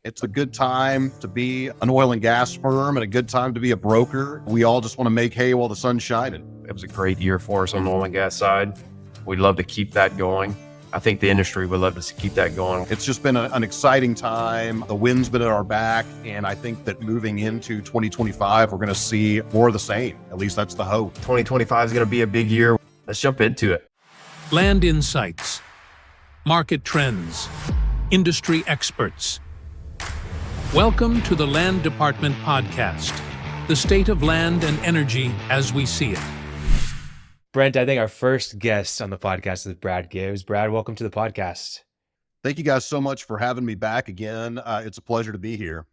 It's a good time to be an oil and gas firm and a good time to be a broker. We all just want to make hay while the sun's shining. It was a great year for us on the oil and gas side. We'd love to keep that going. I think the industry would love to keep that going. It's just been an exciting time. The wind's been at our back, and I think that moving into 2025, we're going to see more of the same. At least that's the hope. 2025 is going to be a big year. Let's jump into it. Land insights, market trends, industry experts. Welcome to the Land Department Podcast, the state of land and energy as we see it. Brent, I think our first guest on the podcast is Brad Gibbs. Brad, welcome to the podcast. Thank you guys so much for having me back again. It's a pleasure to be here.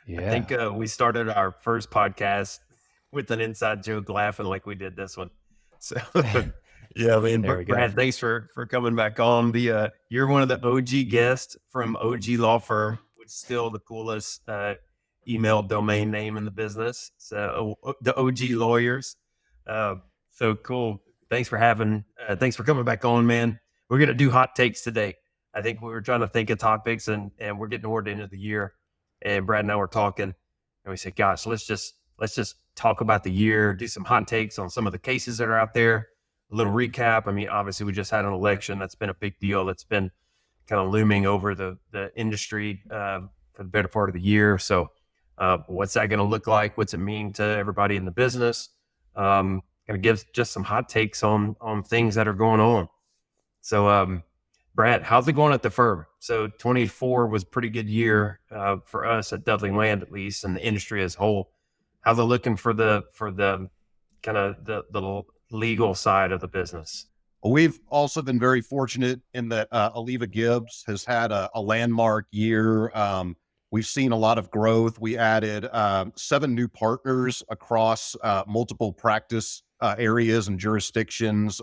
Yeah. I think we started our first podcast with an inside joke laughing like we did this one. So yeah, man, Brad, thanks for coming back on. You're one of the OG guests from OG Law Firm, which is still the coolest email domain name in the business. So the OG lawyers. So cool. Thanks for coming back on, man. We're going to do hot takes today. I think we were trying to think of topics and we're getting toward the end of the year, and Brad and I were talking and we said, gosh, let's just talk about the year, do some hot takes on some of the cases that are out there, a little recap. I mean, obviously we just had an election. That's been a big deal. That's been kind of looming over the industry for the better part of the year. So what's that going to look like? What's it mean to everybody in the business? Going to give just some hot takes on things that are going on. So, Brad, how's it going at the firm? So 24 was a pretty good year for us at Dudley Land, at least, and the industry as a whole. How's it looking for the kind of the legal side of the business? We've also been very fortunate in that Oliva Gibbs has had a landmark year. We've seen a lot of growth. We added 7 new partners across multiple practice areas and jurisdictions.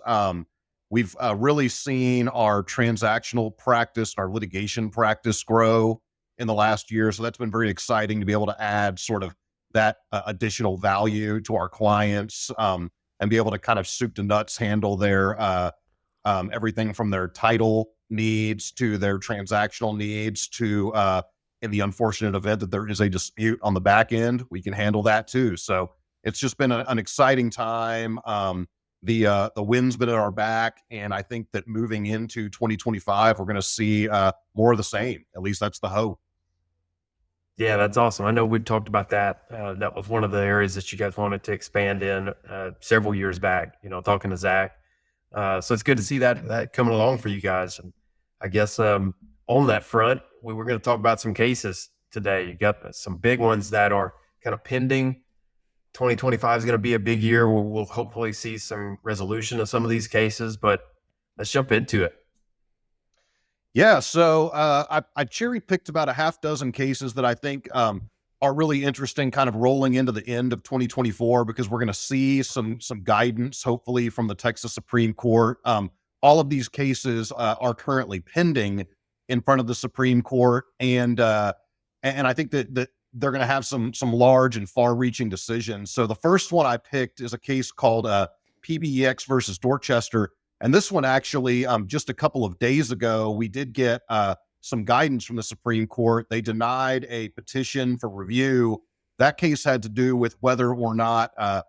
We've really seen our transactional practice, our litigation practice grow in the last year. So that's been very exciting to be able to add sort of that additional value to our clients and be able to kind of soup to nuts handle their everything from their title needs to their transactional needs to in the unfortunate event that there is a dispute on the back end, we can handle that too. So it's just been an exciting time. The wind's been at our back, and I think that moving into 2025, we're going to see more of the same. At least that's the hope. Yeah, that's awesome. I know we talked about that. That was one of the areas that you guys wanted to expand in several years back, talking to Zach. So it's good to see that coming along for you guys. And I guess on that front, we were going to talk about some cases today. You got some big ones that are kind of pending. 2025 is going to be a big year. We'll hopefully see some resolution of some of these cases, but let's jump into it. Yeah, so I cherry picked about a half dozen cases that I think are really interesting, kind of rolling into the end of 2024, because we're going to see some guidance, hopefully, from the Texas Supreme Court. All of these cases are currently pending in front of the Supreme Court, and I think that they're going to have some large and far-reaching decisions. So the first one I picked is a case called PBEX versus Dorchester. And this one actually, just a couple of days ago, we did get some guidance from the Supreme Court. They denied a petition for review. That case had to do with whether or not a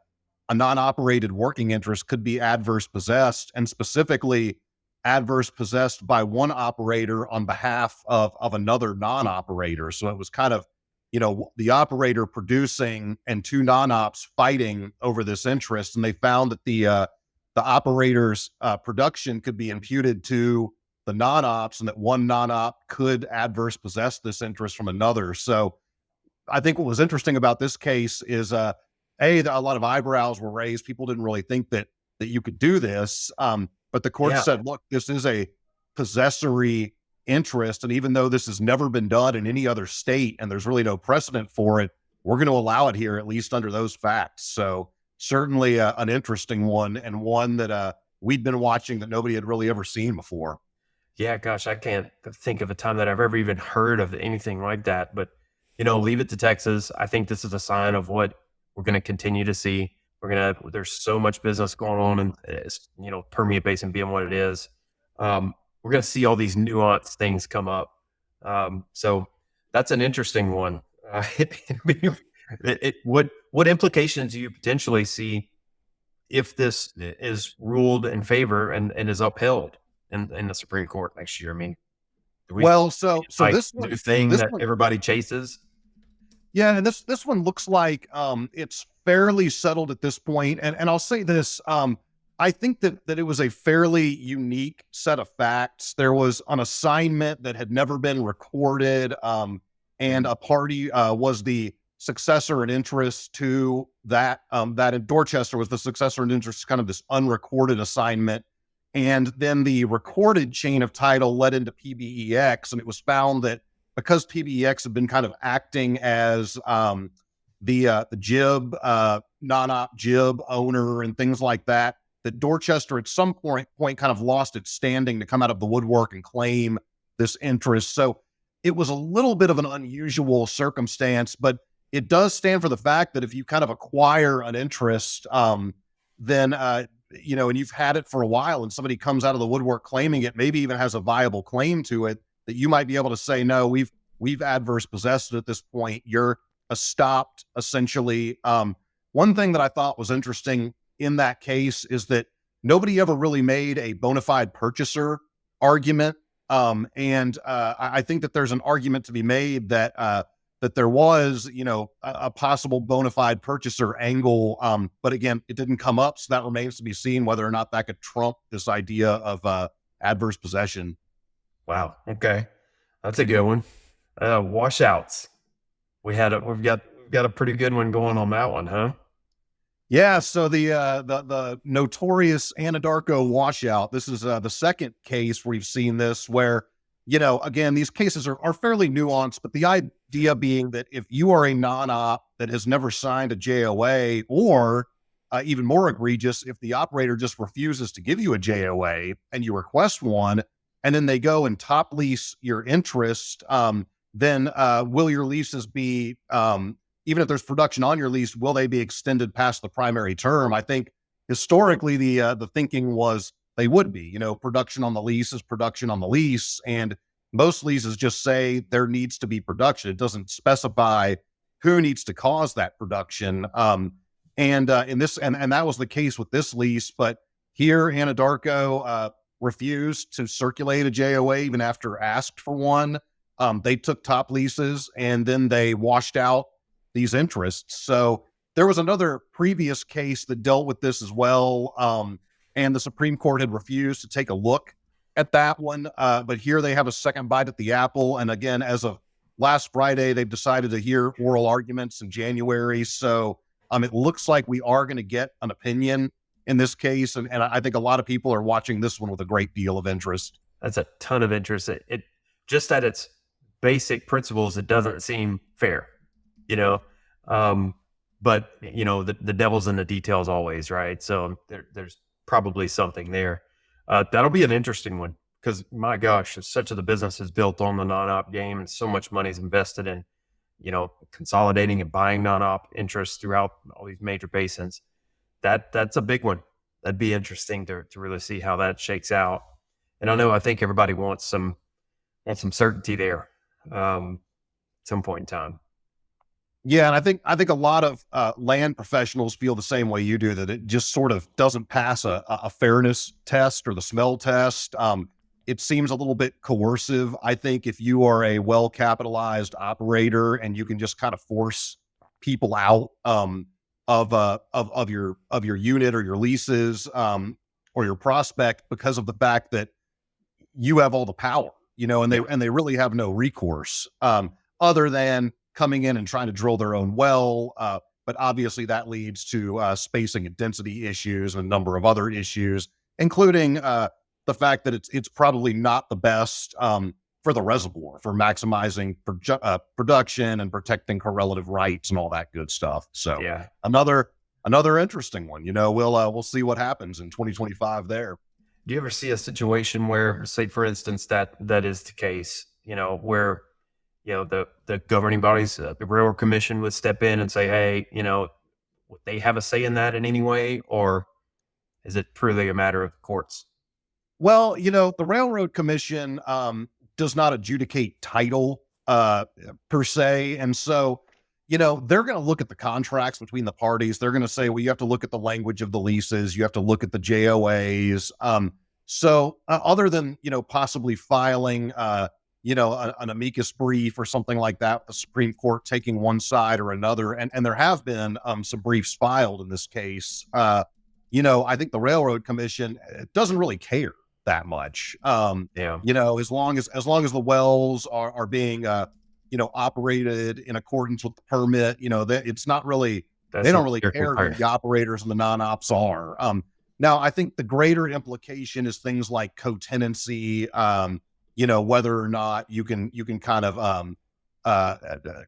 non-operated working interest could be adverse possessed, and specifically adverse possessed by one operator on behalf of another non-operator. So it was kind of, the operator producing and 2 non-ops fighting over this interest. And they found that the operator's production could be imputed to the non-ops, and that one non-op could adverse possess this interest from another. So I think what was interesting about this case is, a lot of eyebrows were raised. People didn't really think that you could do this. But the court said, look, this is a possessory interest. And even though this has never been done in any other state and there's really no precedent for it, we're going to allow it here, at least under those facts. So certainly an interesting one, and one that we'd been watching that nobody had really ever seen before. Yeah, gosh, I can't think of a time that I've ever even heard of anything like that. But, leave it to Texas. I think this is a sign of what we're going to continue to see. There's so much business going on, and Permian Basin being what it is. We're going to see all these nuanced things come up. So That's an interesting one. What implications do you potentially see if this is ruled in favor and is upheld in the Supreme Court next year? I mean, do we Well, so like this one, new thing this that one, everybody chases? yeah, and this one looks like it's fairly settled at this point. And I'll say this, I think that it was a fairly unique set of facts. There was an assignment that had never been recorded, and a party was the successor in interest to that. That in Dorchester was the successor in interest, kind of this unrecorded assignment. And then the recorded chain of title led into PBEX, and it was found that because PBEX had been kind of acting as the jib, non-op jib owner and things like that, that Dorchester at some point kind of lost its standing to come out of the woodwork and claim this interest. So it was a little bit of an unusual circumstance, but it does stand for the fact that if you kind of acquire an interest, then and you've had it for a while, and somebody comes out of the woodwork claiming it, maybe even has a viable claim to it, that you might be able to say, no, we've adverse possessed it at this point. You're stopped, essentially. One thing that I thought was interesting in that case is that nobody ever really made a bona fide purchaser argument. I think that there's an argument to be made that there was, a possible bona fide purchaser angle. But again, it didn't come up. So that remains to be seen whether or not that could trump this idea of adverse possession. Wow. Okay. That's a good one. Washouts. We've got a pretty good one going on that one, huh? Yeah. So the notorious Anadarko washout. This is the second case where we've seen this where, again, these cases are fairly nuanced, but the idea being that if you are a non-op that has never signed a JOA, or even more egregious, if the operator just refuses to give you a JOA and you request one, and then they go and top lease your interest, then will your leases be, even if there's production on your lease, will they be extended past the primary term? I think historically the thinking was they would be, production on the lease is production on the lease. And most leases just say there needs to be production. It doesn't specify who needs to cause that production. And that was the case with this lease. But here, Anadarko refused to circulate a JOA even after asked for one. They took top leases and then they washed out these interests. So there was another previous case that dealt with this as well. And the Supreme Court had refused to take a look at that one. But here they have a second bite at the apple. And again, as of last Friday, they've decided to hear oral arguments in January. So it looks like we are going to get an opinion in this case. And I think a lot of people are watching this one with a great deal of interest. That's a ton of interest. It just at its basic principles, it doesn't seem fair, but the devil's in the details always, right? So there's probably something there. That'll be an interesting one because my gosh, such of the business is built on the non-op game, and so much money is invested in, consolidating and buying non-op interests throughout all these major basins. That's a big one. That'd be interesting to really see how that shakes out. And I think everybody wants some certainty there, some point in time. Yeah, and I think a lot of land professionals feel the same way you do, that it just sort of doesn't pass a fairness test or the smell test. It seems a little bit coercive. I think if you are a well-capitalized operator and you can just kind of force people out of your unit or your leases or your prospect because of the fact that you have all the power, and they really have no recourse other than coming in and trying to drill their own well. But obviously that leads to spacing and density issues and a number of other issues, including the fact that it's probably not the best for the reservoir for maximizing production and protecting correlative rights and all that good stuff. So yeah, another interesting one. We'll see what happens in 2025 there. Do you ever see a situation where, say, for instance, that is the case, where the governing bodies, the Railroad Commission would step in and say, hey, would they have a say in that in any way, or is it truly a matter of the courts? Well, the Railroad Commission does not adjudicate title per se. And so, they're going to look at the contracts between the parties. They're going to say, well, you have to look at the language of the leases. You have to look at the JOAs. So other than, possibly filing, an amicus brief or something like that, the Supreme Court taking one side or another, and there have been some briefs filed in this case. I think the Railroad Commission doesn't really care that much. As long as the wells are being operated in accordance with the permit, it's not really, they don't really care who the operators and the non-ops are. Now, I think the greater implication is things like co-tenancy, whether or not you can kind of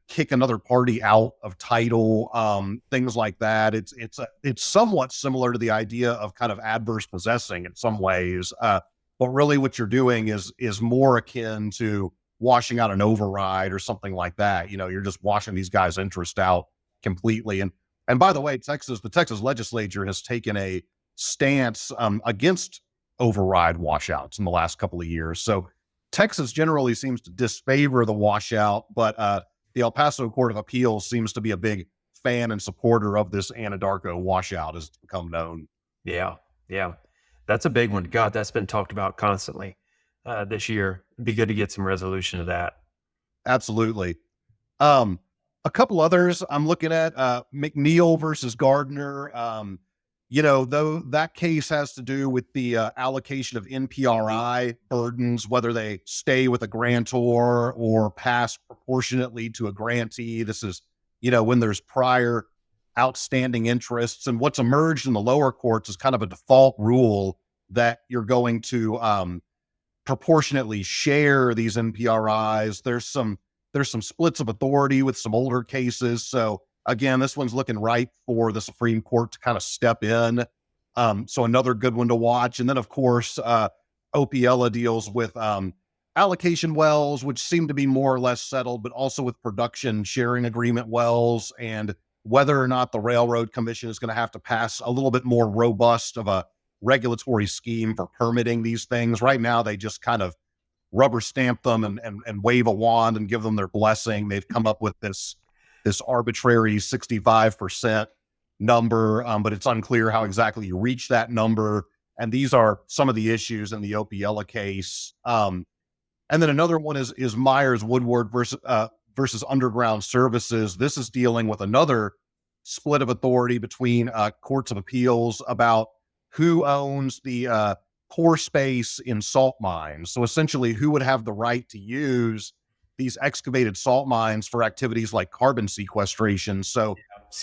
kick another party out of title, things like that. It's somewhat similar to the idea of kind of adverse possessing in some ways, but really what you're doing is more akin to washing out an override or something like that. You're just washing these guys' interest out completely. And by the way, the Texas legislature has taken a stance against override washouts in the last couple of years. So Texas generally seems to disfavor the washout, but the El Paso Court of Appeals seems to be a big fan and supporter of this Anadarko washout, as it's become known. Yeah. That's a big one. God, that's been talked about constantly this year. It'd be good to get some resolution of that. Absolutely. A couple others I'm looking at, McNeil versus Gardner. Though that case has to do with the allocation of NPRI burdens, whether they stay with a grantor or pass proportionately to a grantee. This is, when there's prior outstanding interests. And what's emerged in the lower courts is kind of a default rule that you're going to proportionately share these NPRIs. There's some splits of authority with some older cases. So again, this one's looking ripe for the Supreme Court to kind of step in. So another good one to watch. And then, of course, Opiella deals with allocation wells, which seem to be more or less settled, but also with production sharing agreement wells, and whether or not the Railroad Commission is going to have to pass a little bit more robust of a regulatory scheme for permitting these things. Right now, they just kind of rubber stamp them and wave a wand and give them their blessing. They've come up with this arbitrary 65% number, but it's unclear how exactly you reach that number. And these are some of the issues in the Opiella case. And then another one is Myers Woodward versus Underground Services. This is dealing with another split of authority between courts of appeals about who owns the pore space in salt mines. So essentially, who would have the right to use these excavated salt mines for activities like carbon sequestration. So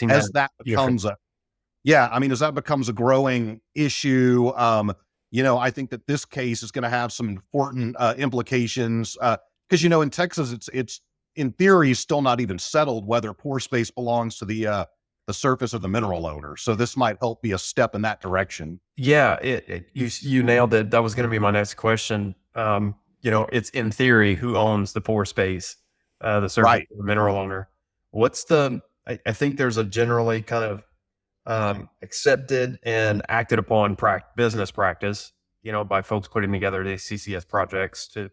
as that becomes a growing issue, I think that this case is going to have some important implications because, in Texas, it's in theory still not even settled whether pore space belongs to the surface of the mineral owner. So this might help be a step in that direction. Yeah, you nailed it. That was going to be my next question. It's in theory who owns the pore space, the surface of the mineral owner. I think there's a generally kind of accepted and acted upon business practice, by folks putting together these CCS projects to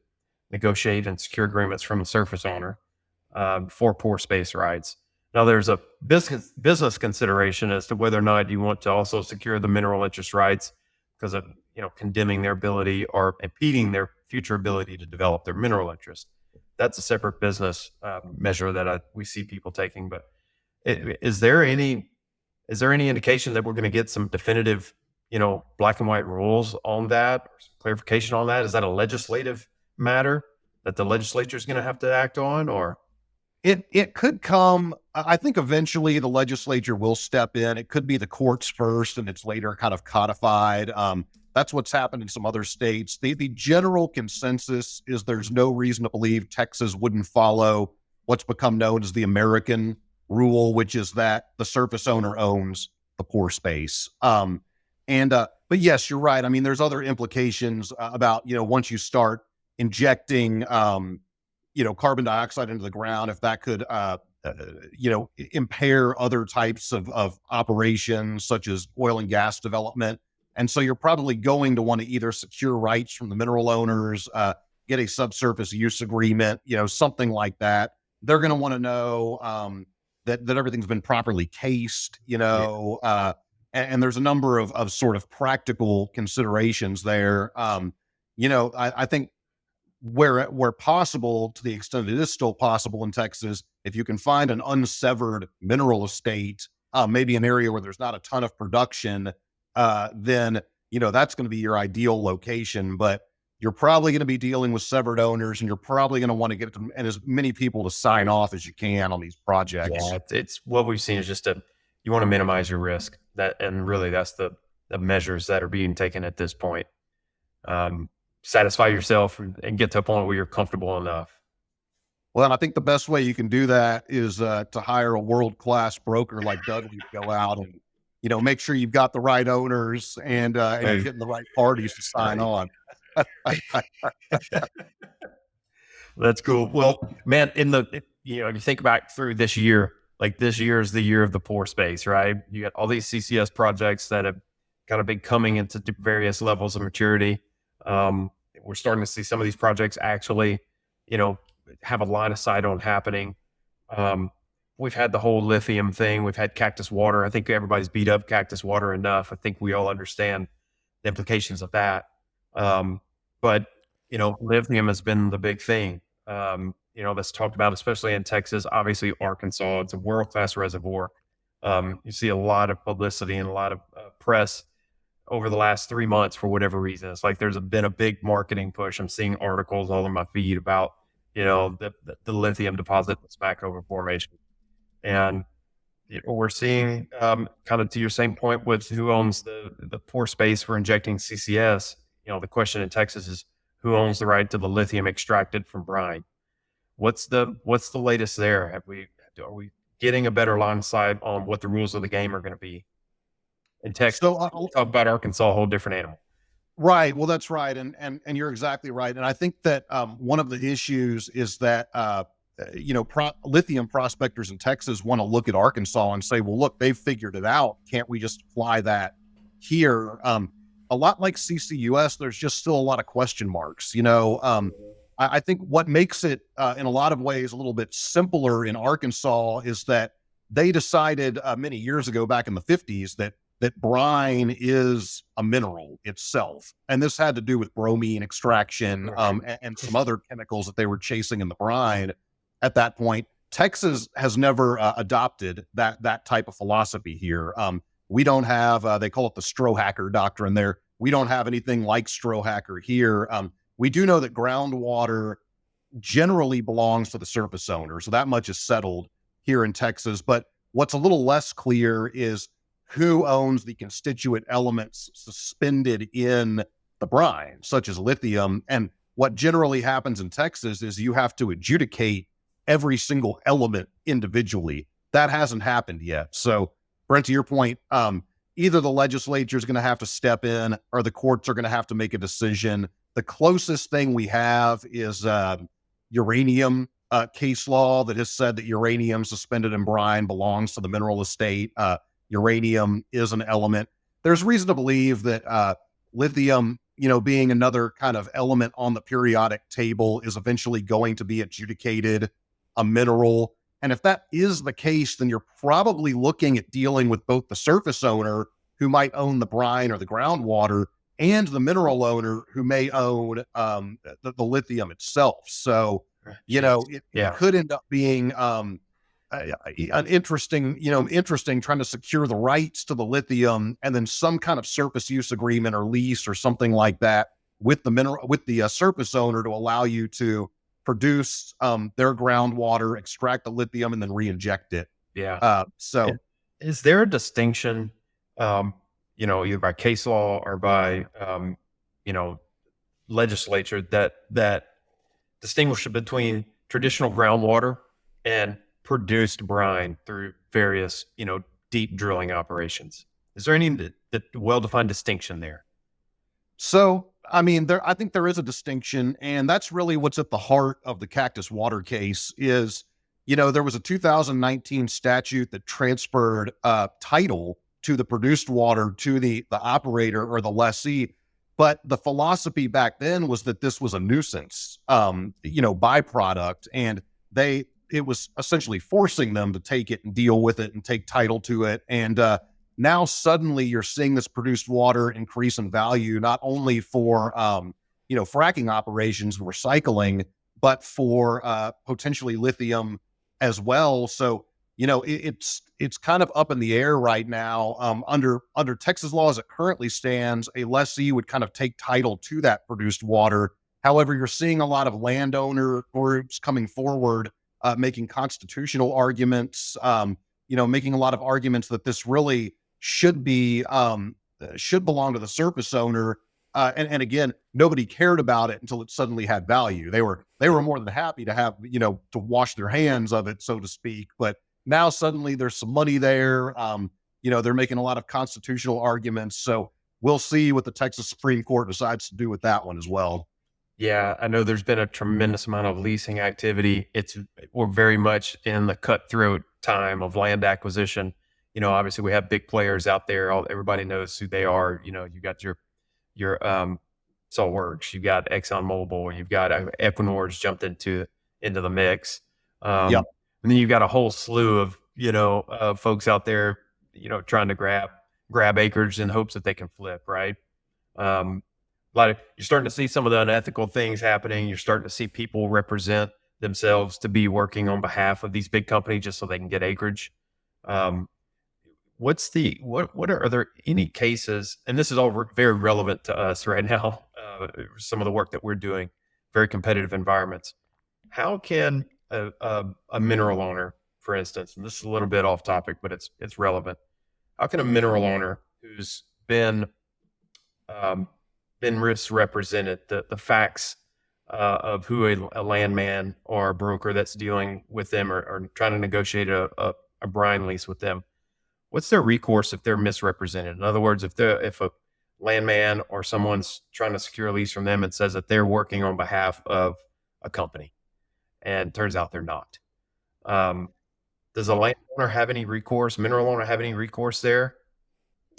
negotiate and secure agreements from the surface owner for pore space rights. Now, there's a business consideration as to whether or not you want to also secure the mineral interest rights because of condemning their ability or impeding their future ability to develop their mineral interest. That's a separate business measure that we see people taking. But is there any indication that we're going to get some definitive, black and white rules on that, or some clarification on that? Is that a legislative matter that the legislature is going to have to act on, or? It could come. I think eventually the legislature will step in. It could be the courts first, and it's later kind of codified. That's what's happened in some other states. The general consensus is there's no reason to believe Texas wouldn't follow what's become known as the American rule, which is that the surface owner owns the pore space. But yes, you're right. I mean, there's other implications about, once you start injecting, carbon dioxide into the ground, if that could, impair other types of operations such as oil and gas development. And so you're probably going to want to either secure rights from the mineral owners, get a subsurface use agreement, something like that. They're going to want to know that everything's been properly cased, and there's a number of sort of practical considerations there. I think where possible, to the extent it is still possible in Texas, if you can find an unsevered mineral estate, maybe an area where there's not a ton of production, then, that's going to be your ideal location. But you're probably going to be dealing with severed owners, and you're probably going to want to get them and as many people to sign off as you can on these projects. Yeah, it's what we've seen is just you want to minimize your risk. And really that's the measures that are being taken at this point. Satisfy yourself and get to a point where you're comfortable enough. Well, and I think the best way you can do that is to hire a world-class broker like Dudley to go out and, make sure you've got the right owners and you're getting the right parties to sign on. That's cool. Well, man, if you think back through this year, like this year is the year of the pore space, right? You got all these CCS projects that have kind of been coming into various levels of maturity. We're starting to see some of these projects actually, have a line of sight on happening. We've had the whole lithium thing. We've had Cactus water. I think everybody's beat up Cactus water enough. I think we all understand the implications of that. But lithium has been the big thing, that's talked about, especially in Texas. Obviously, Arkansas, it's a world-class reservoir. You see a lot of publicity and a lot of press over the last 3 months for whatever reason. It's like there's been a big marketing push. I'm seeing articles all in my feed about, the lithium deposit in the Smackover Formation. And we're seeing, kind of to your same point with who owns the pore space for injecting CCS, the question in Texas is who owns the right to the lithium extracted from brine? What's the latest there? Are we getting a better line of sight on what the rules of the game are going to be in Texas? So talk about Arkansas, a whole different animal. Right. Well, that's right. And you're exactly right. And I think that one of the issues is that, lithium prospectors in Texas want to look at Arkansas and say, well, look, they've figured it out. Can't we just apply that here? A lot like CCUS, there's just still a lot of question marks. I think what makes it in a lot of ways a little bit simpler in Arkansas is that they decided many years ago, back in the 50s, that brine is a mineral itself. And this had to do with bromine extraction and some other chemicals that they were chasing in the brine at that point. Texas has never adopted that type of philosophy here. We don't have, they call it the Strohacker doctrine there. We don't have anything like Strohacker here. We do know that groundwater generally belongs to the surface owner. So that much is settled here in Texas. But what's a little less clear is who owns the constituent elements suspended in the brine, such as lithium. And what generally happens in Texas is you have to adjudicate every single element individually. That hasn't happened yet. So, Brent, to your point, either the legislature is going to have to step in or the courts are going to have to make a decision. The closest thing we have is uranium case law that has said that uranium suspended in brine belongs to the mineral estate. Uranium is an element. There's reason to believe that lithium, being another kind of element on the periodic table, is eventually going to be adjudicated a mineral. And if that is the case, then you're probably looking at dealing with both the surface owner, who might own the brine or the groundwater, and the mineral owner, who may own the lithium itself. So, it could end up being an interesting trying to secure the rights to the lithium, and then some kind of surface use agreement or lease or something like that with the surface owner to allow you to produce their groundwater, extract the lithium, and then re-inject it. Yeah. So is there a distinction, either by case law or by, legislature that distinguish between traditional groundwater and produced brine through various, deep drilling operations? Is there any well-defined distinction there? So, I think there is a distinction, and that's really what's at the heart of the Cactus water case is, there was a 2019 statute that transferred title to the produced water to the operator or the lessee. But the philosophy back then was that this was a nuisance, byproduct, and it was essentially forcing them to take it and deal with it and take title to it. And now suddenly you're seeing this produced water increase in value, not only for fracking operations and recycling, but for potentially lithium as well. So it's kind of up in the air right now. Under Texas law as it currently stands, a lessee would kind of take title to that produced water. However, you're seeing a lot of landowner groups coming forward, making constitutional arguments, making a lot of arguments that this really should belong to the surface owner. And again, nobody cared about it until it suddenly had value. They were more than happy to have, to wash their hands of it, so to speak. But now suddenly there's some money there. They're making a lot of constitutional arguments. So we'll see what the Texas Supreme Court decides to do with that one as well. Yeah, I know there's been a tremendous amount of leasing activity. We're very much in the cutthroat time of land acquisition. Obviously we have big players out there. Everybody knows who they are. You got your Saltworks, you've got ExxonMobil, you've got Equinor's jumped into the mix. Yep. And then you've got a whole slew of folks out there, trying to grab acres in hopes that they can flip, right? You're starting to see some of the unethical things happening. You're starting to see people represent themselves to be working on behalf of these big companies just so they can get acreage. Are there any cases, and this is all very relevant to us right now, some of the work that we're doing, very competitive environments. How can a mineral owner, for instance, and this is a little bit off topic, but it's relevant. How can a mineral owner who's been misrepresented, the facts of who a landman or a broker that's dealing with them or trying to negotiate a brine lease with them, what's their recourse if they're misrepresented? In other words, if a landman or someone's trying to secure a lease from them and says that they're working on behalf of a company, and turns out they're not. Does a landowner have any recourse, mineral owner have any recourse there?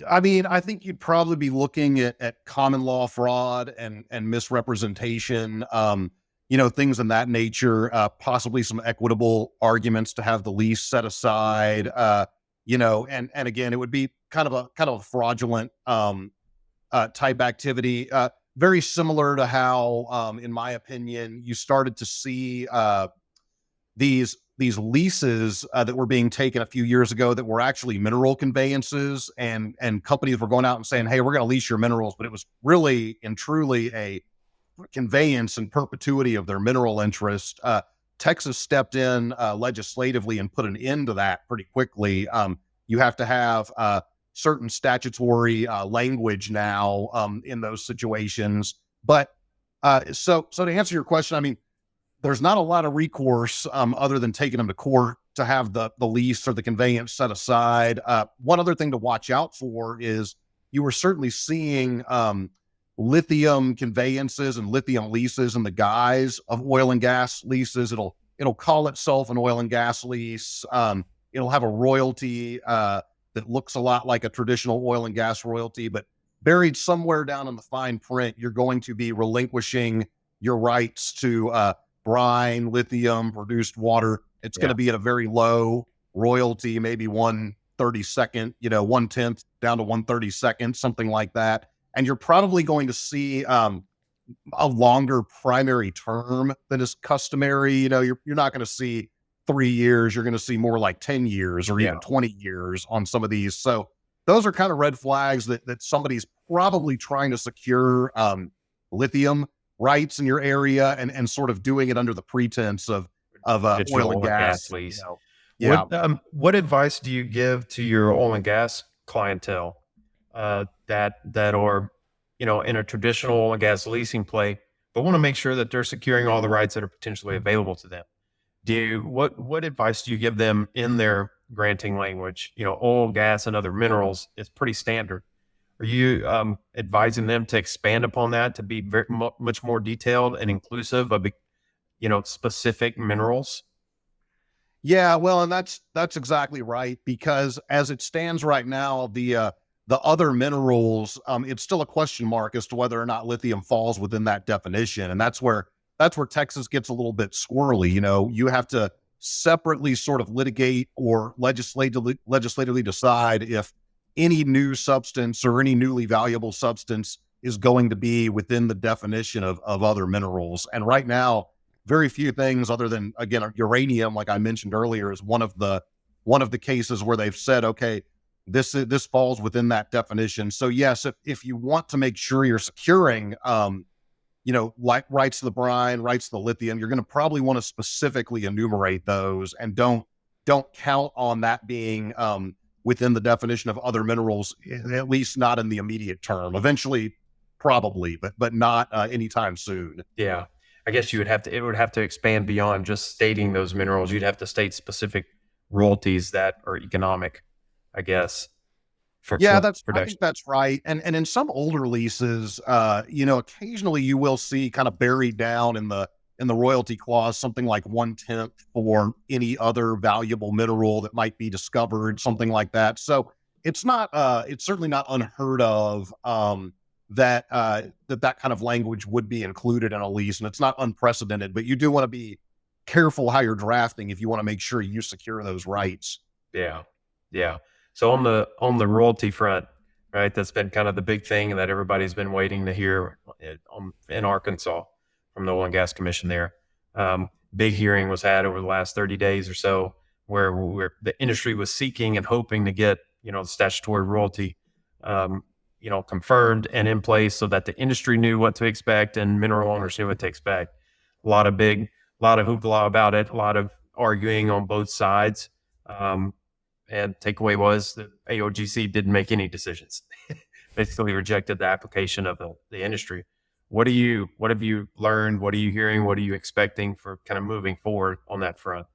I mean, I think you'd probably be looking at common law fraud and misrepresentation, things in that nature, possibly some equitable arguments to have the lease set aside, and again, it would be kind of a fraudulent type activity, very similar to how, in my opinion, you started to see these leases that were being taken a few years ago that were actually mineral conveyances, and companies were going out and saying, hey, we're going to lease your minerals, but it was really and truly a conveyance in perpetuity of their mineral interest. Texas stepped in legislatively and put an end to that pretty quickly. You have to have certain statutory language now in those situations. But so to answer your question, I mean, there's not a lot of recourse other than taking them to court to have the lease or the conveyance set aside. One other thing to watch out for is you were certainly seeing lithium conveyances and lithium leases in the guise of oil and gas leases. It'll call itself an oil and gas lease. It'll have a royalty that looks a lot like a traditional oil and gas royalty, but buried somewhere down in the fine print, you're going to be relinquishing your rights to brine, lithium, produced water. It's going to be at a very low royalty, maybe 1/32, 1/10 down to 1/32, something like that. And you're probably going to see a longer primary term than is customary. You're not going to see 3 years. You're going to see more like 10 years or even 20 years on some of these. So those are kind of red flags that somebody's probably trying to secure lithium rights in your area and sort of doing it under the pretense of oil and gas lease. Yeah. What advice do you give to your oil and gas clientele that are, in a traditional oil and gas leasing play, but want to make sure that they're securing all the rights that are potentially available to them? What advice do you give them in their granting language? Oil, gas, and other minerals is pretty standard. Are you advising them to expand upon that to be very much more detailed and inclusive of, specific minerals? Yeah, well, and that's exactly right, because as it stands right now, the the other minerals, it's still a question mark as to whether or not lithium falls within that definition. And that's where Texas gets a little bit squirrely. You have to separately sort of litigate or legislatively decide if any new substance or any newly valuable substance is going to be within the definition of other minerals. And right now, very few things other than, again, uranium, like I mentioned earlier, is one of the cases where they've said, okay, this falls within that definition. So yes, if you want to make sure you're securing, like rights to the brine, rights to the lithium, you're going to probably want to specifically enumerate those, and don't count on that being within the definition of other minerals, at least not in the immediate term. Eventually, probably, but not anytime soon. Yeah, I guess it would have to expand beyond just stating those minerals. You'd have to state specific royalties that are economic, I guess. I think that's right. And in some older leases, occasionally you will see kind of buried down in the royalty clause something like 1/10 for any other valuable mineral that might be discovered, something like that. So it's certainly not unheard of that kind of language would be included in a lease, and it's not unprecedented. But you do want to be careful how you're drafting if you want to make sure you secure those rights. Yeah. So on the royalty front, right, that's been kind of the big thing that everybody's been waiting to hear in Arkansas from the Oil and Gas Commission there. Big hearing was had over the last 30 days or so where the industry was seeking and hoping to get, the statutory royalty, confirmed and in place so that the industry knew what to expect and mineral owners knew what to expect. A lot of hoopla about it, a lot of arguing on both sides. And takeaway was that AOGC didn't make any decisions. Basically rejected the application of the industry. What have you learned? What are you hearing? What are you expecting for kind of moving forward on that front?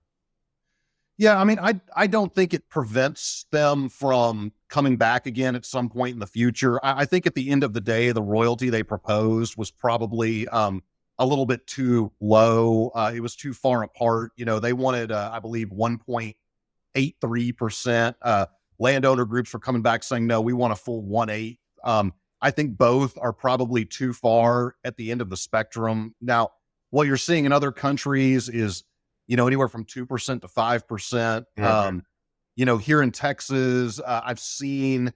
Yeah, I mean, I don't think it prevents them from coming back again at some point in the future. I think at the end of the day, the royalty they proposed was probably a little bit too low. It was too far apart. They wanted, I believe, 1.83%. Landowner groups were coming back saying, no, we want a full 1.8. I think both are probably too far at the end of the spectrum. Now, what you're seeing in other countries is, anywhere from 2% to 5%. Mm-hmm. Here in Texas, I've seen,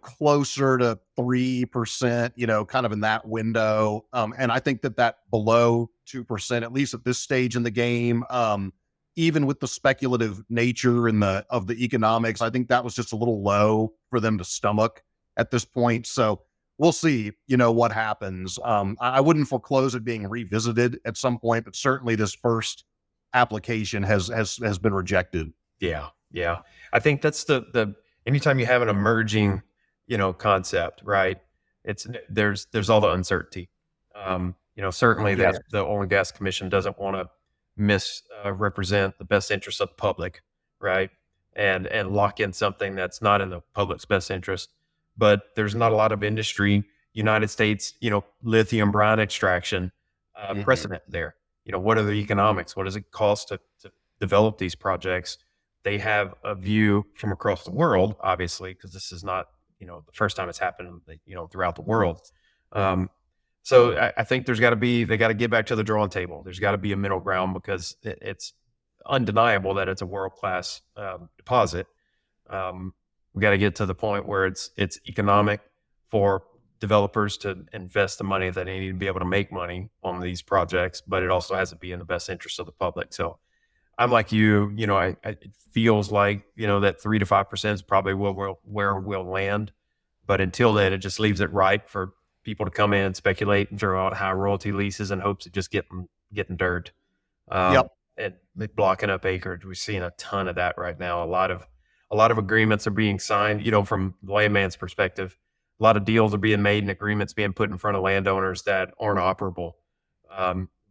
closer to 3%, kind of in that window. And I think that below 2%, at least at this stage in the game, even with the speculative nature of the economics, I think that was just a little low for them to stomach at this point. So we'll see, what happens. I wouldn't foreclose it being revisited at some point, but certainly this first application has been rejected. Yeah. I think that's the anytime you have an emerging, concept, right? There's all the uncertainty. Certainly that the Oil and Gas Commission doesn't want to misrepresent the best interest of the public, right? And lock in something that's not in the public's best interest. But there's not a lot of industry, United States, lithium brine extraction precedent there. What are the economics? What does it cost to develop these projects? They have a view from across the world, obviously, because this is not, the first time it's happened, throughout the world. So I think they got to get back to the drawing table. There's got to be a middle ground because it's undeniable that it's a world-class deposit. We got to get to the point where it's economic for developers to invest the money that they need to be able to make money on these projects, but it also has to be in the best interest of the public. So I'm like you, it feels like, that 3 to 5% is probably where we'll land. But until then, it just leaves it ripe for people to come in, speculate, and throw out high royalty leases in hopes of just getting dirt. And blocking up acreage. We're seeing a ton of that right now. A lot of agreements are being signed, from the landman's perspective. A lot of deals are being made and agreements being put in front of landowners that aren't operable.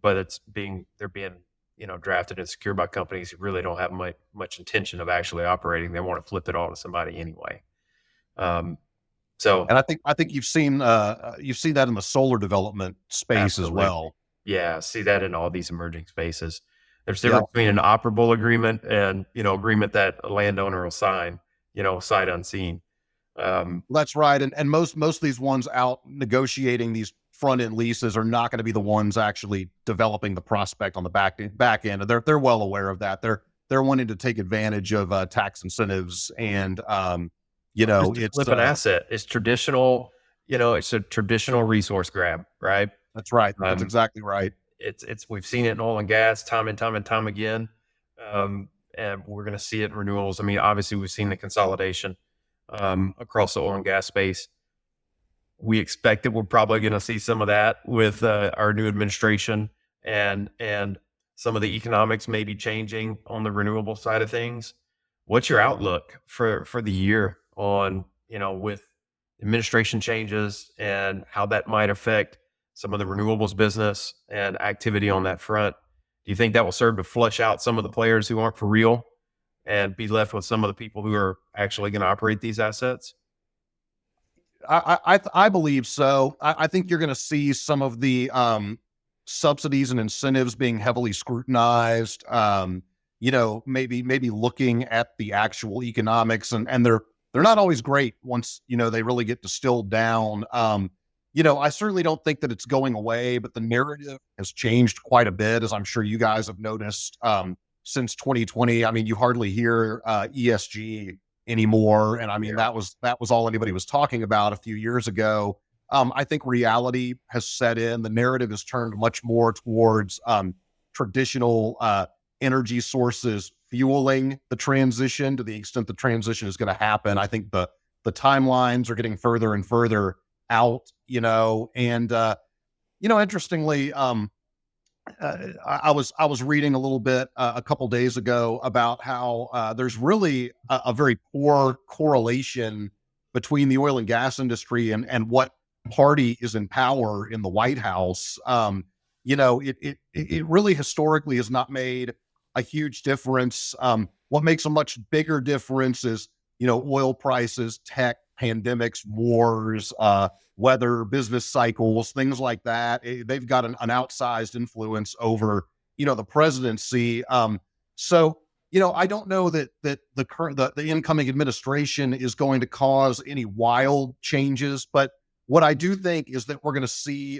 But they're being drafted and secured by companies who really don't have much intention of actually operating. They want to flip it all to somebody anyway. And I think you've seen that in the solar development space absolutely. As well. Yeah, see that in all these emerging spaces. There's difference between an operable agreement and agreement that a landowner will sign, sight unseen. That's right. And most of these ones out negotiating these front end leases are not going to be the ones actually developing the prospect on the back end. They're well aware of that. They're wanting to take advantage of tax incentives and It's flip an asset. It's traditional. It's a traditional resource grab, right? That's right. That's exactly right. It's we've seen it in oil and gas time and time again, and we're going to see it in renewables. I mean, obviously we've seen the consolidation across the oil and gas space. We expect that we're probably going to see some of that with our new administration, and some of the economics may be changing on the renewable side of things. What's your outlook for the year on, with administration changes and how that might affect some of the renewables business and activity on that front? Do you think that will serve to flush out some of the players who aren't for real and be left with some of the people who are actually going to operate these assets? I believe so. I think you're going to see some of the subsidies and incentives being heavily scrutinized. Maybe looking at the actual economics, and they're not always great once they really get distilled down. I certainly don't think that it's going away, but the narrative has changed quite a bit, as I'm sure you guys have noticed since 2020. I mean, you hardly hear ESG anymore, and I mean that was all anybody was talking about a few years ago. I think reality has set in. The narrative has turned much more towards traditional energy sources fueling the transition, to the extent the transition is going to happen. I think the timelines are getting further and further out, and interestingly, I was reading a little bit a couple days ago about how there's really a very poor correlation between the oil and gas industry and what party is in power in the White House. It really historically has not made a huge difference. What makes a much bigger difference is oil prices, tech, pandemics, wars, weather, business cycles, things like that. They've got an outsized influence over, the presidency. So, I don't know that the incoming administration is going to cause any wild changes, but what I do think is that we're going to see,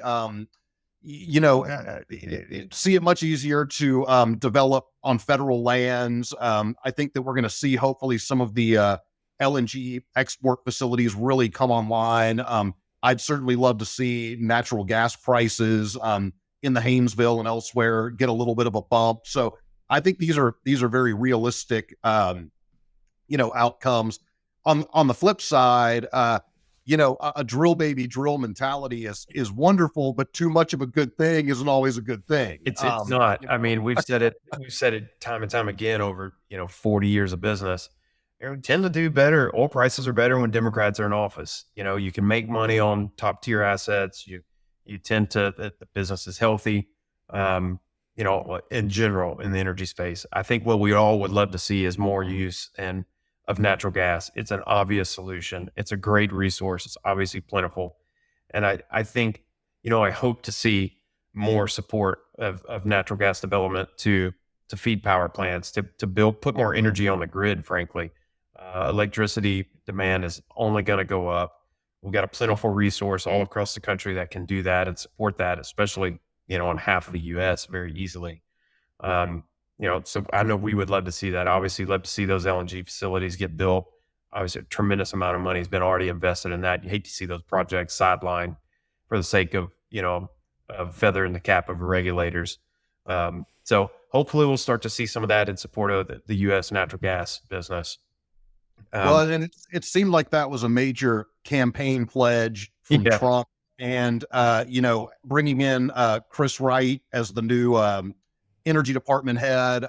see it much easier to develop on federal lands. I think that we're going to see hopefully some of the LNG export facilities really come online. I'd certainly love to see natural gas prices in the Haynesville and elsewhere get a little bit of a bump. So I think these are very realistic, outcomes. On the flip side, a drill baby drill mentality is wonderful, but too much of a good thing isn't always a good thing. It's not. I mean, we've said it time and time again over 40 years of business. We tend to do better. Oil prices are better when Democrats are in office. You can make money on top tier assets. You tend to, the business is healthy. In general in the energy space, I think what we all would love to see is more use of natural gas. It's an obvious solution. It's a great resource. It's obviously plentiful, and I think I hope to see more support of natural gas development to feed power plants, to put more energy on the grid. Frankly. Electricity demand is only going to go up. We've got a plentiful resource all across the country that can do that and support that, especially, in half of the U.S. very easily. So I know we would love to see that. Obviously, love to see those LNG facilities get built. Obviously, a tremendous amount of money has been already invested in that. You hate to see those projects sidelined for the sake of, of feathering the cap of regulators. So hopefully we'll start to see some of that in support of the U.S. natural gas business. And it seemed like that was a major campaign pledge from Trump, and bringing in Chris Wright as the new energy department head.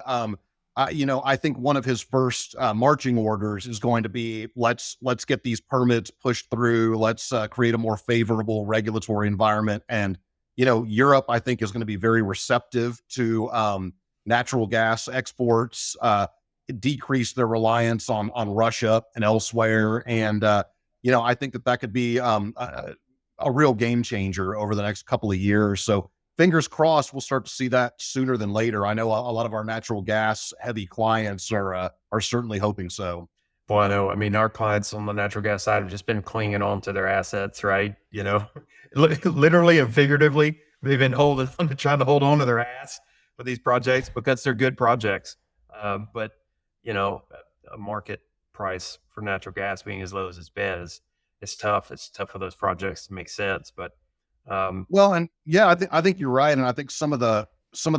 I think one of his first marching orders is going to be let's get these permits pushed through. Let's create a more favorable regulatory environment. And Europe, I think, is going to be very receptive to natural gas exports. Decrease their reliance on Russia and elsewhere. And, I think that could be a real game changer over the next couple of years. So fingers crossed, we'll start to see that sooner than later. I know a lot of our natural gas heavy clients are certainly hoping so. Well, I know. I mean, our clients on the natural gas side have just been clinging on to their assets, right? Literally and figuratively, they've been holding on to trying to hold on to their ass for these projects because they're good projects. But a market price for natural gas being as low as it's been is tough. It's tough for those projects to make sense. But Well, and yeah, I think you're right, and I think some of the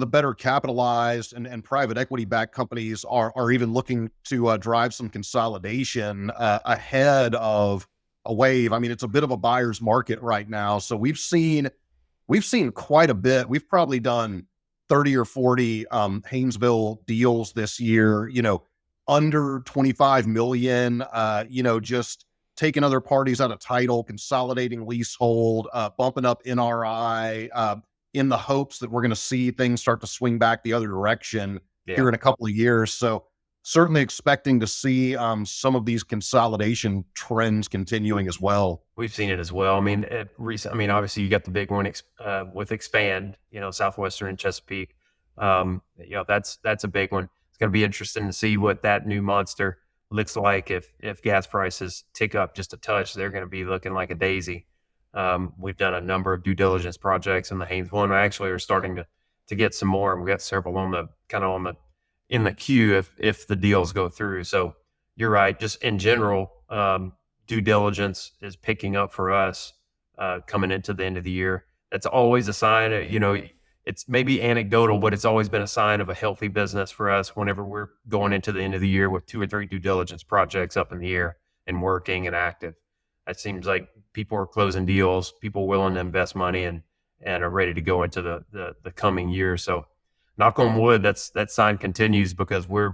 better capitalized and private equity backed companies are even looking to drive some consolidation ahead of a wave. I mean, it's a bit of a buyer's market right now, so we've seen quite a bit. We've probably done 30 or 40 Haynesville deals this year. Under 25 million. Just taking other parties out of title, consolidating leasehold, bumping up NRI, in the hopes that we're going to see things start to swing back the other direction here in a couple of years. So certainly expecting to see some of these consolidation trends continuing as well. We've seen it as well. I mean, obviously you got the big one with Expand, Southwestern and Chesapeake. That's a big one. It's going to be interesting to see what that new monster looks like. If gas prices tick up just a touch, they're going to be looking like a daisy. We've done a number of due diligence projects in the Haynesville, and I actually are starting to get some more. We got several in the queue if the deals go through. So you're right. Just in general, due diligence is picking up for us coming into the end of the year. That's always a sign. It's maybe anecdotal, but it's always been a sign of a healthy business for us. Whenever we're going into the end of the year with 2 or 3 due diligence projects up in the air and working and active, it seems like people are closing deals, people willing to invest money and are ready to go into the coming year. So knock on wood, that sign continues because we're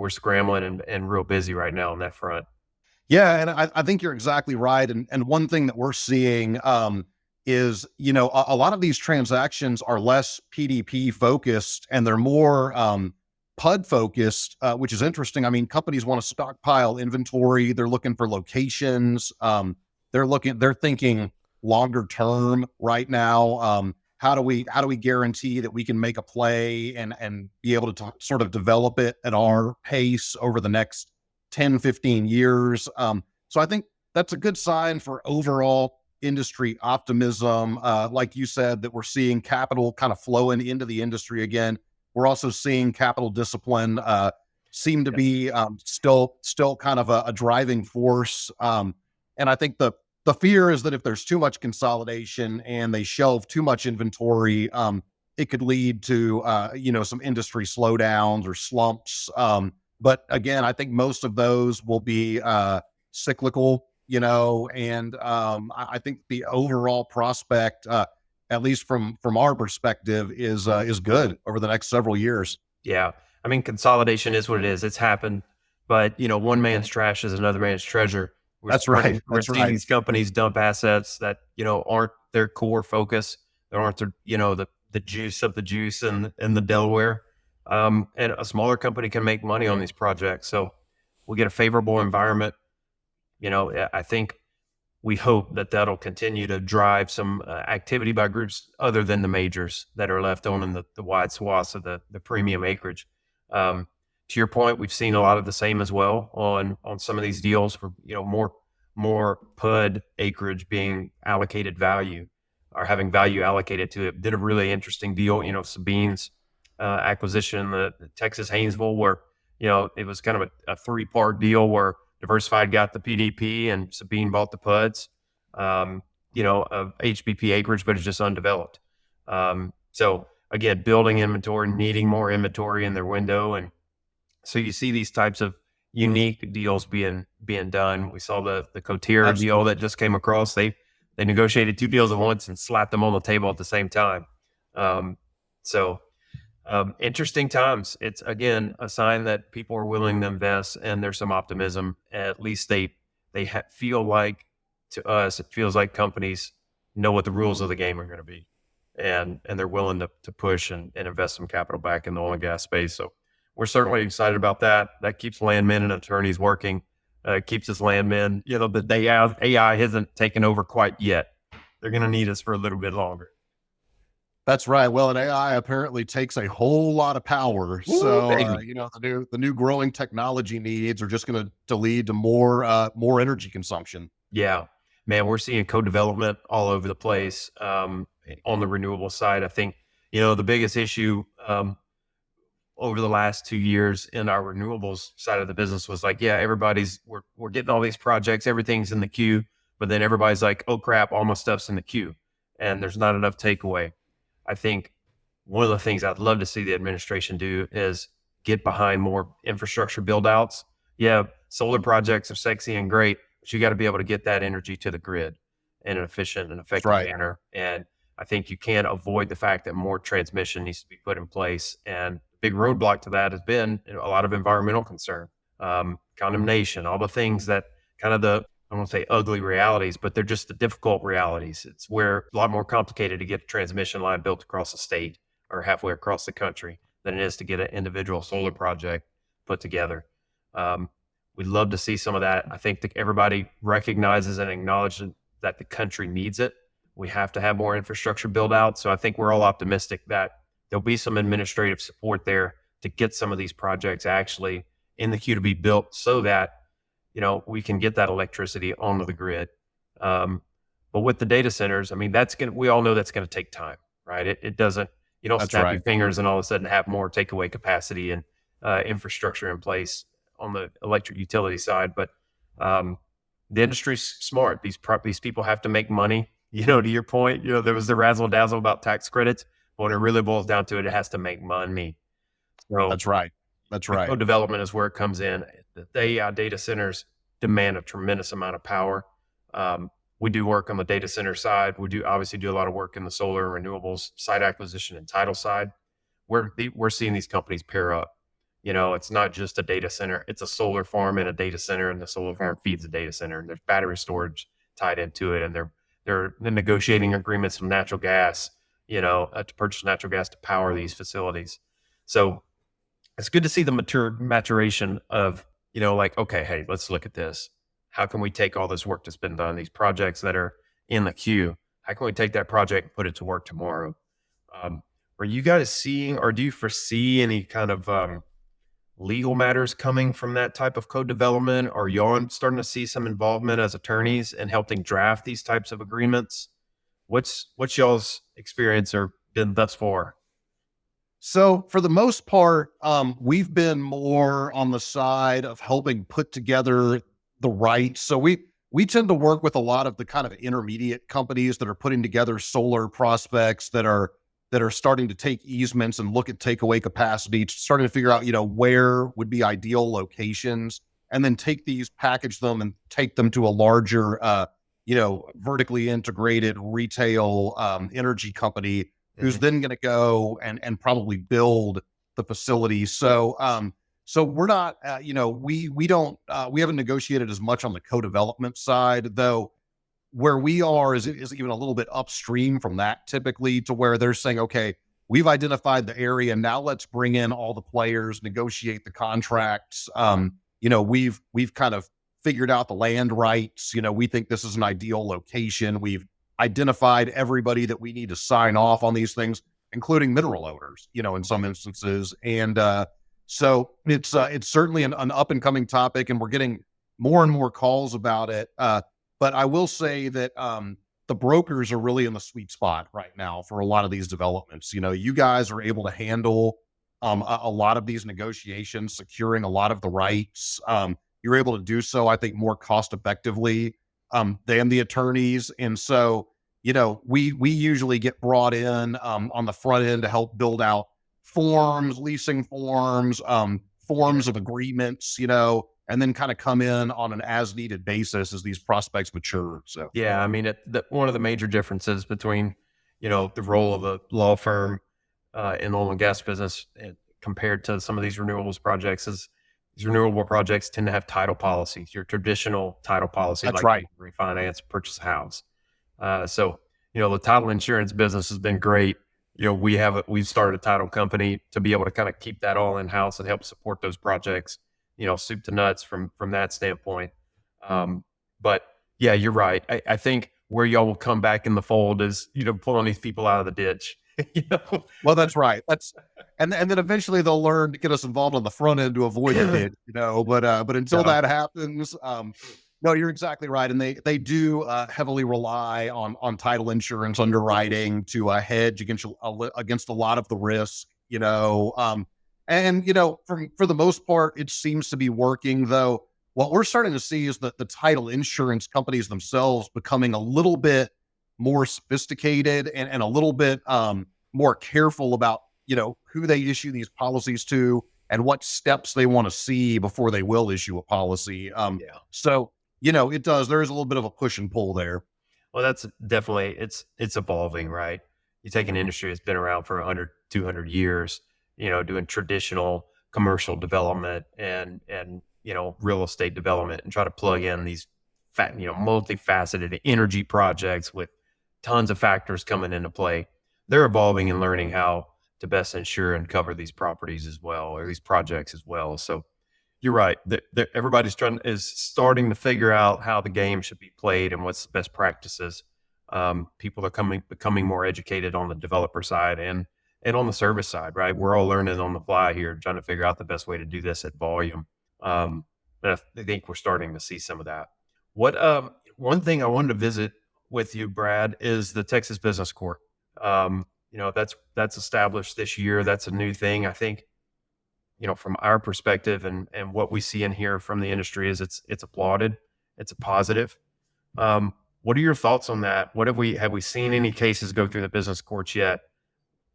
scrambling and real busy right now on that front. Yeah, and I think you're exactly right. And one thing that we're seeing is, a lot of these transactions are less PDP focused and they're more PUD focused, which is interesting. I mean, companies want to stockpile inventory. They're looking for locations. They're thinking longer term right now. How do we guarantee that we can make a play and be able to sort of develop it at our pace over the next 10, 15 years? So I think that's a good sign for overall industry optimism. Like you said, that we're seeing capital kind of flowing into the industry again. We're also seeing capital discipline seem to be still kind of a driving force. And I think the fear is that if there's too much consolidation and they shelve too much inventory, it could lead to some industry slowdowns or slumps. But again, I think most of those will be cyclical, and I think the overall prospect, at least from our perspective, is good over the next several years. Yeah. I mean, consolidation is what it is. It's happened, but one man's trash is another man's treasure. That's right. We're seeing these companies dump assets that, aren't their core focus. There aren't the juice of the juice in the Delaware. And a smaller company can make money on these projects. So we get a favorable environment. I think we hope that that'll continue to drive some activity by groups other than the majors that are left owning the wide swaths of the premium acreage. To your point, we've seen a lot of the same as well on some of these deals for, more PUD acreage being allocated value or having value allocated to it. Did a really interesting deal, Sabine's acquisition, the Texas Haynesville, where, it was kind of a 3-part deal where Diversified got the PDP and Sabine bought the PUDs, of HBP acreage, but it's just undeveloped. So again, building inventory, needing more inventory in their window. And so you see these types of unique deals being done. We saw the Cotier deal that just came across. They negotiated 2 deals at once and slapped them on the table at the same time. Interesting times. It's again a sign that people are willing to invest and there's some optimism. At least they feel like, to us, it feels like companies know what the rules of the game are going to be, and they're willing to push and invest some capital back in the oil and gas space. So we're certainly excited about that. That keeps landmen and attorneys working. Keeps us landmen. The day AI hasn't taken over quite yet. They're going to need us for a little bit longer. That's right. Well, an AI apparently takes a whole lot of power. So, the new growing technology needs are just going to lead to more energy consumption. Yeah, man, we're seeing co-development all over the place on the renewable side. I think, the biggest issue over the last 2 years in our renewables side of the business was like, yeah, we're getting all these projects, everything's in the queue, but then everybody's like, oh crap, all my stuff's in the queue and there's not enough takeaway. I think one of the things I'd love to see the administration do is get behind more infrastructure build outs. Yeah, solar projects are sexy and great, but you got to be able to get that energy to the grid in an efficient and That's effective right. manner. And I think you can't avoid the fact that more transmission needs to be put in place. And the big roadblock to that has been a lot of environmental concern, condemnation, all the things that kind of I won't say ugly realities, but they're just the difficult realities. It's where a lot more complicated to get a transmission line built across the state or halfway across the country than it is to get an individual solar project put together. We'd love to see some of that. I think that everybody recognizes and acknowledges that the country needs it. We have to have more infrastructure build out. So I think we're all optimistic that there'll be some administrative support there to get some of these projects actually in the queue to be built so that, we can get that electricity onto the grid. But with the data centers, I mean, we all know that's going to take time, right? It doesn't, you don't That's snap right. your fingers and all of a sudden have more takeaway capacity and infrastructure in place on the electric utility side. But the industry's smart. These people have to make money. To your point, there was the razzle dazzle about tax credits. But when it really boils down to it, it has to make money. So That's right. That's right. co-development is where it comes in. The AI data centers demand a tremendous amount of power. We do work on the data center side. We do obviously do a lot of work in the solar and renewables site acquisition and title side. We're seeing these companies pair up. It's not just a data center. It's a solar farm and a data center, and the solar farm feeds the data center, and there's battery storage tied into it, and they're negotiating agreements with natural gas, to purchase natural gas to power these facilities. So it's good to see the maturation of, okay, hey, let's look at this. How can we take all this work that's been done, these projects that are in the queue? How can we take that project and put it to work tomorrow? Are you guys seeing, or do you foresee any kind of legal matters coming from that type of code development? Are y'all starting to see some involvement as attorneys in helping draft these types of agreements? What's y'all's experience or been thus far? So for the most part, we've been more on the side of helping put together the rights. So we tend to work with a lot of the kind of intermediate companies that are putting together solar prospects that are starting to take easements and look at takeaway capacity, starting to figure out, where would be ideal locations, and then take these, package them, and take them to a larger, vertically integrated retail energy company who's then going to go and probably build the facility. So we're not, we haven't negotiated as much on the co-development side, though. Where we are is even a little bit upstream from that, typically, to where they're saying, okay, we've identified the area. Now let's bring in all the players, negotiate the contracts. We've kind of figured out the land rights. We think this is an ideal location. We've identified everybody that we need to sign off on these things, including mineral owners, in some instances. And so it's certainly an up and coming topic, and we're getting more and more calls about it. But I will say that the brokers are really in the sweet spot right now for a lot of these developments. You guys are able to handle a lot of these negotiations, securing a lot of the rights. You're able to do so, I think, more cost effectively than the attorneys. And so, we usually get brought in on the front end to help build out forms, leasing forms, forms of agreements, and then kind of come in on an as needed basis as these prospects mature. So, yeah, I mean, one of the major differences between, the role of a law firm in the oil and gas business compared to some of these renewables projects is these renewable projects tend to have title policies, your traditional title policy. That's like right. Refinance, purchase a house. So, the title insurance business has been great. We've started a title company to be able to kind of keep that all in house and help support those projects, soup to nuts from that standpoint. But yeah, you're right. I think where y'all will come back in the fold is, pulling these people out of the ditch Well, that's right. And then eventually they'll learn to get us involved on the front end to avoid it, but until that happens, no, you're exactly right. And they do heavily rely on title insurance underwriting to hedge against a lot of the risk, and for the most part, it seems to be working. Though what we're starting to see is that the title insurance companies themselves becoming a little bit more sophisticated and a little bit more careful about who they issue these policies to and what steps they want to see before they will issue a policy. So it does. There is a little bit of a push and pull there. Well, that's definitely it's evolving, right? You take an industry that's been around for 100, 200 years, doing traditional commercial development and real estate development, and try to plug in these multifaceted energy projects with tons of factors coming into play. They're evolving and learning how to best insure and cover these properties as well, or these projects as well. So you're right. Everybody's is starting to figure out how the game should be played and what's the best practices. People are becoming more educated on the developer side and on the service side, right? We're all learning on the fly here, trying to figure out the best way to do this at volume. And I think we're starting to see some of that. One thing I wanted to visit with you, Brad, is the Texas Business Court. That's established this year. That's a new thing. I think, from our perspective and what we see and hear from the industry is it's applauded. It's a positive. What are your thoughts on that? Have we seen any cases go through the business courts yet?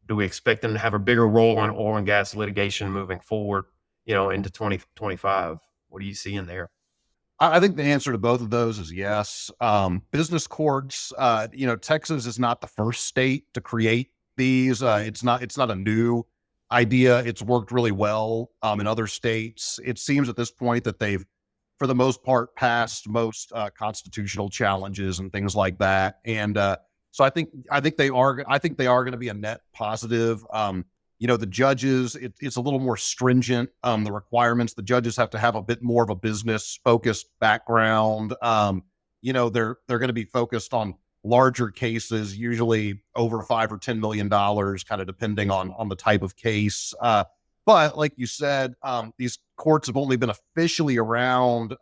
Do we expect them to have a bigger role in oil and gas litigation moving forward, into 2025? What are you seeing there? I think the answer to both of those is yes. Business courts, Texas is not the first state to create these. It's not a new idea. It's worked really well in other states. It seems at this point that they've, for the most part, passed most constitutional challenges and things like that. And so I think they are going to be a net positive. The judges, it's a little more stringent. The requirements, the judges have to have a bit more of a business focused background. They're going to be focused on larger cases, usually over $5 or $10 million, kind of depending on the type of case. But like you said, these courts have only been officially around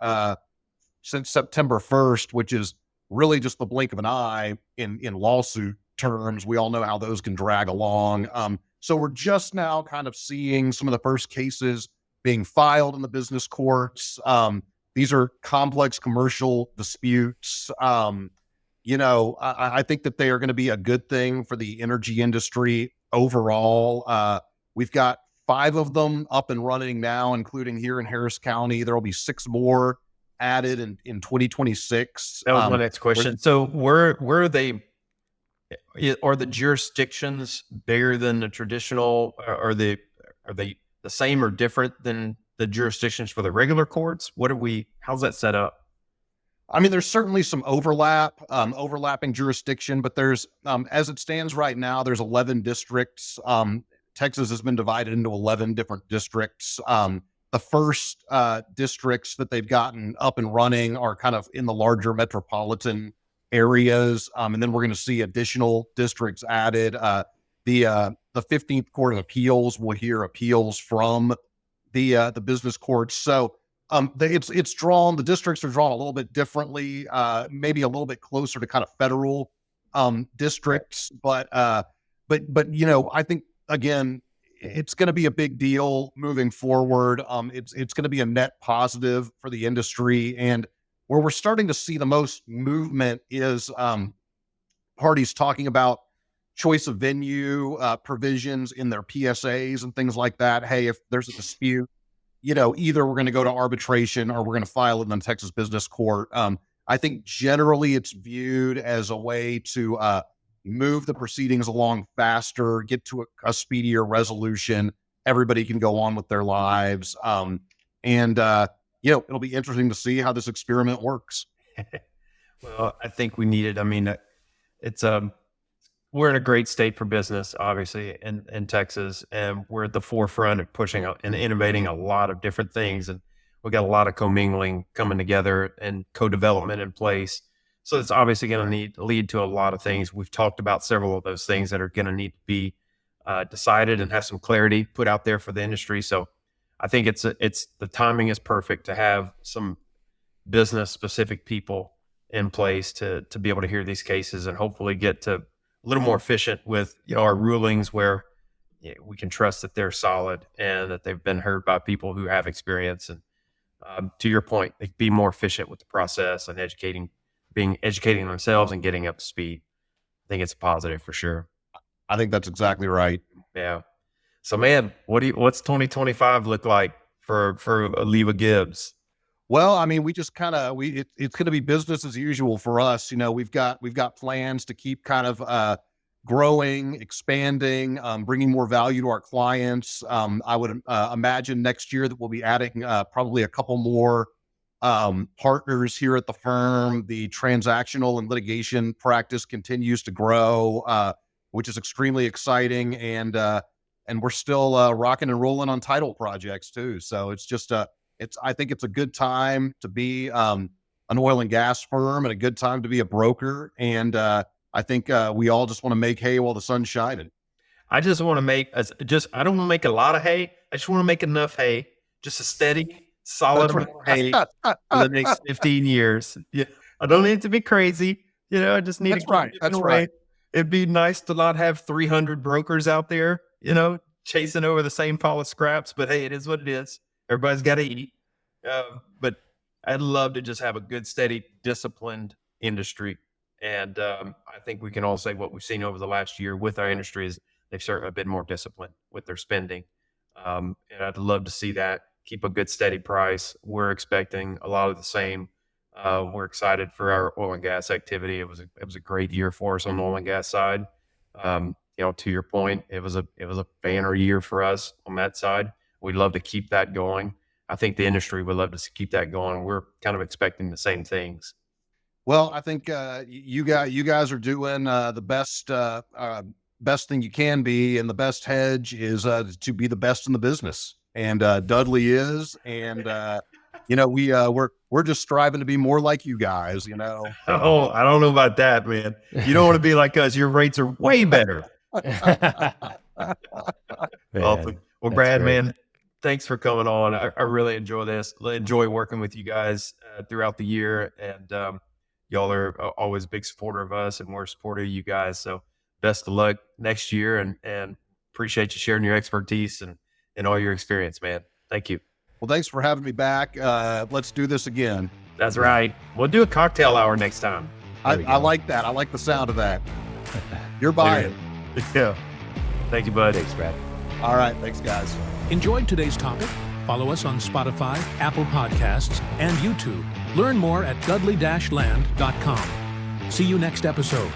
since September 1st, which is really just the blink of an eye in lawsuit terms. We all know how those can drag along. So we're just now kind of seeing some of the first cases being filed in the business courts. These are complex commercial disputes. I think that they are going to be a good thing for the energy industry overall. We've got 5 of them up and running now, including here in Harris County. There will be 6 more added in 2026. That was my next question. So where are they? Are the jurisdictions bigger than the traditional? Are they the same or different than the jurisdictions for the regular courts? How's that set up? I mean, there's certainly some overlapping jurisdiction, but there's, as it stands right now, there's 11 districts. Texas has been divided into 11 different districts. The first districts that they've gotten up and running are kind of in the larger metropolitan areas. And then we're going to see additional districts added. The 15th Court of Appeals will hear appeals from the business courts. So it's drawn, the districts are drawn a little bit differently, maybe a little bit closer to kind of federal districts. But I think, again, it's going to be a big deal moving forward. It's going to be a net positive for the industry. And where we're starting to see the most movement is parties talking about choice of venue provisions in their PSAs and things like that. Hey, if there's a dispute, either we're going to go to arbitration or we're going to file it in the Texas Business Court. I think generally it's viewed as a way to move the proceedings along faster, get to a speedier resolution. Everybody can go on with their lives. It'll be interesting to see how this experiment works. Well, I think we need it. I mean, it's we're in a great state for business, obviously, in Texas, and we're at the forefront of pushing and innovating a lot of different things. And we got a lot of commingling coming together and co-development in place. So it's obviously going to lead to a lot of things. We've talked about several of those things that are going to need to be decided and have some clarity put out there for the industry. So I think it's the timing is perfect to have some business specific people in place to be able to hear these cases and hopefully get to a little more efficient with our rulings where we can trust that they're solid and that they've been heard by people who have experience. And to your point, they be more efficient with the process and educating themselves and getting up to speed. I think it's a positive for sure. I think that's exactly right. Yeah. So, man, what's 2025 look like for Oliva Gibbs? Well, I mean, we just kind of it's going to be business as usual for us. We've got plans to keep kind of growing, expanding, bringing more value to our clients. I would imagine next year that we'll be adding probably a couple more partners here at the firm. The transactional and litigation practice continues to grow, which is extremely exciting, and we're still rocking and rolling on title projects too. So it's just I think it's a good time to be an oil and gas firm and a good time to be a broker. And I think we all just want to make hay while the sun's shining. I just want to make I don't want to make a lot of hay. I just want to make enough hay, just a steady, solid amount of hay for the next 15 years. Yeah, I don't need it to be crazy. I just need. That's right. It'd be nice to not have 300 brokers out there, chasing over the same pile of scraps. But hey, it is what it is. Everybody's got to eat. But I'd love to just have a good, steady, disciplined industry. And I think we can all say what we've seen over the last year with our industry is they've certainly been more disciplined with their spending. And I'd love to see that keep a good, steady price. We're expecting a lot of the same. We're excited for our oil and gas activity. It was a great year for us on the oil and gas side. To your point, it was a banner year for us on that side. We'd love to keep that going. I think the industry would love to keep that going. We're kind of expecting the same things. Well, I think you guys are doing the best thing you can be, and the best hedge is to be the best in the business. And Dudley is, and we're just striving to be more like you guys. Oh, I don't know about that, man. You don't want to be like us. Your rates are way better. Awesome. Well, Brad, man, thanks for coming on. I really enjoy this. Enjoy working with you guys throughout the year, and y'all are always a big supporter of us, and we're a supporter of you guys. So best of luck next year, and appreciate you sharing your expertise and all your experience, man. Thank you. Well, thanks for having me back. Let's do this again. That's right. We'll do a cocktail hour next time. I like that. I like the sound of that. You're buying. Yeah. Thank you, bud. Thanks, Brad. All right. Thanks, guys. Enjoyed today's topic? Follow us on Spotify, Apple Podcasts, and YouTube. Learn more at dudley-land.com. See you next episode.